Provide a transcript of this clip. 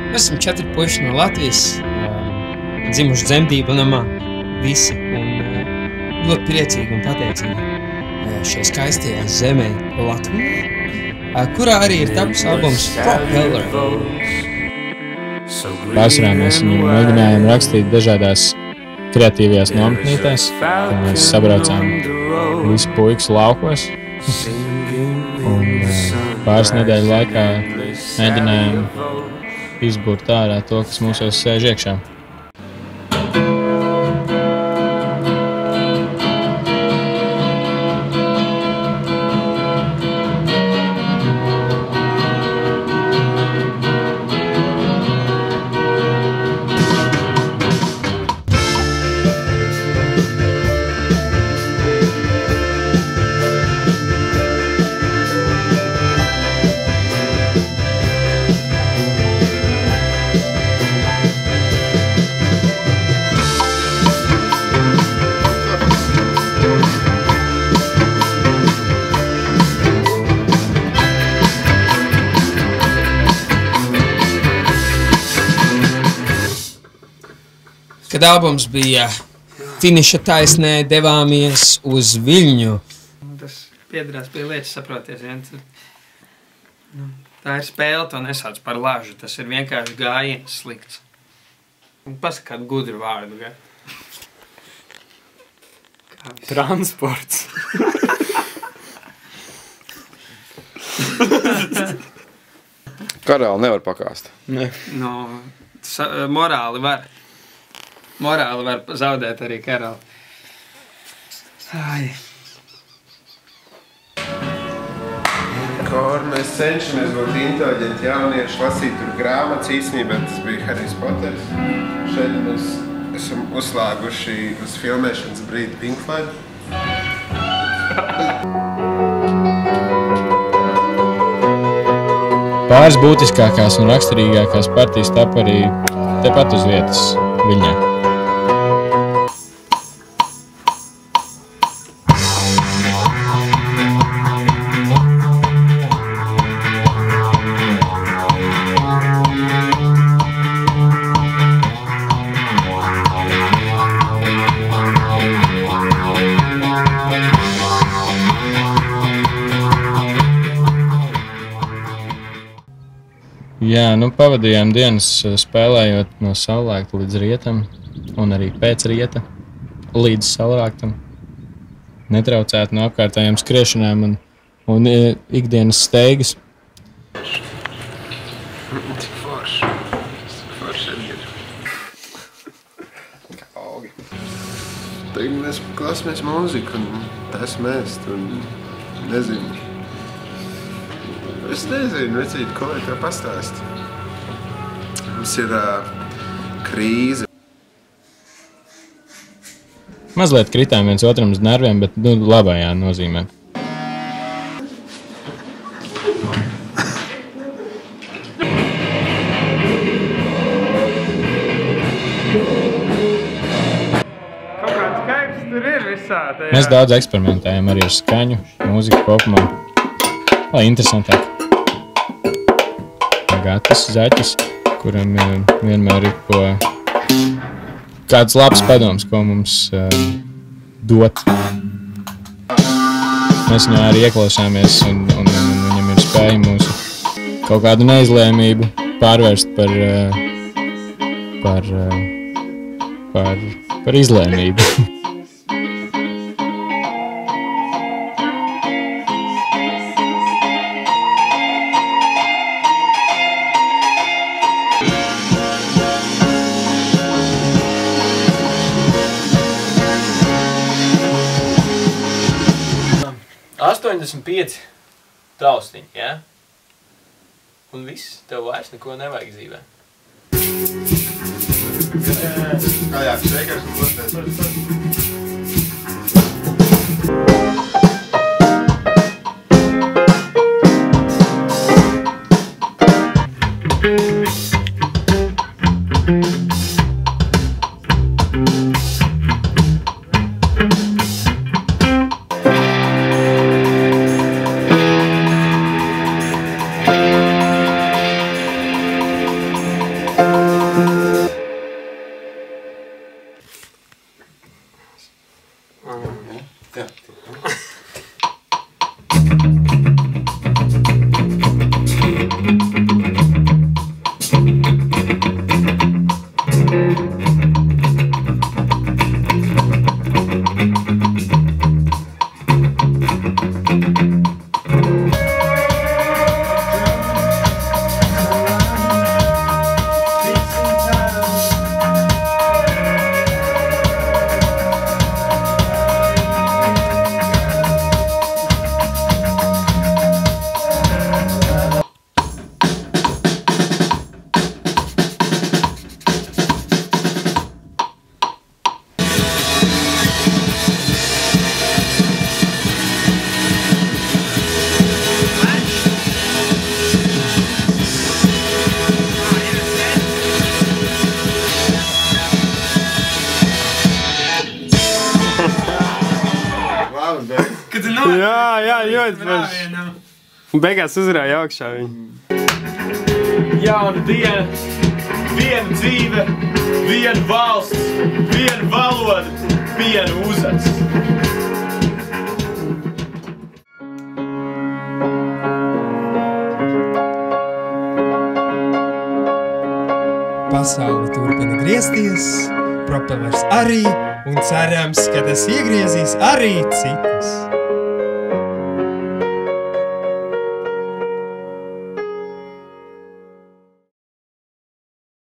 Mēs esam 4 puiši no Latvijas, dzimuši dzemdību namā, visi, un ļoti priecīgi un pateicīgi šai skaistajā zemē Latvijā, kurā arī ir tapis albums Propeller. Pārsvarā mēs viņu mēģinājām rakstīt dažādās kreatīvajās nometnītēs, kad mēs sabraucām visi puikas laukos. Un pāris nedēļu laikā mēģinājām izbūrt ārā to, kas mūsos sēž iekšā. Kad albums bija finiša taisnē, devāmies uz Viļņu. Tas piederās pie lietas, saproties. Ja? Tā ir spēle, to nesauc par lažu. Tas ir vienkārši gājiens slikts. Pasaka kādu gudru vārdu. Ja? Transports. Karali nevar pakāst. Ne. No, morāli var. Morāli var zaudēt arī karali. Ai. Kur mēs cenšamies būt inteliģenti jaunieši, lasīt tur grāmatas, īstenībā tas bija Harijs Poters. Šeit mēs esam uzslēguši uz filmēšanas brīdi Pink Floyd. Pāris būtiskākās un raksturīgākās partijas tapa arī tepat uz vietas Viļņā. Jā, pavadījām dienas spēlējot no saulēkta līdz rietam, un arī pēc rieta līdz saulēktam. Netraucēt no apkārtējām skriešanām un ikdienas steigas. Cik forši. Forši ir. Kā augi. Tagad mēs klausāmies mūziku un tas mēst un nezinu. Es nezinu, vecīt, ko lai tev pastāst. Mums ir krīze. Mazliet kritām viens otram uz nerviem, bet labajā nozīmē. Kaut kāds kaips tur ir visādi. Mēs daudz eksperimentējam arī ar skaņu, mūziku kopumā. Lai interesantāk. Gatis Zaķis, kuram vienmēr ir kāds labs padoms, ko mums dot. Mēs viņā arī ieklausāmies un viņam ir spēja mūsu kaut kādu neizlēmību pārvērst par izlēmību. Taustiņi, ja? Un viss, tev vairs neko nevajag dzīvē. Kājāk šeikars un klotēs. Kad tu nolaiž. Jā, ļoti forši. Un beigās uzrāja augšā viņu. Jauna diena, viena dzīve, viena valsts, viena valoda, viena uzas. Pasaule turpina griezties, propelers arī, un cerams, ka tas iegriezīs arī citus.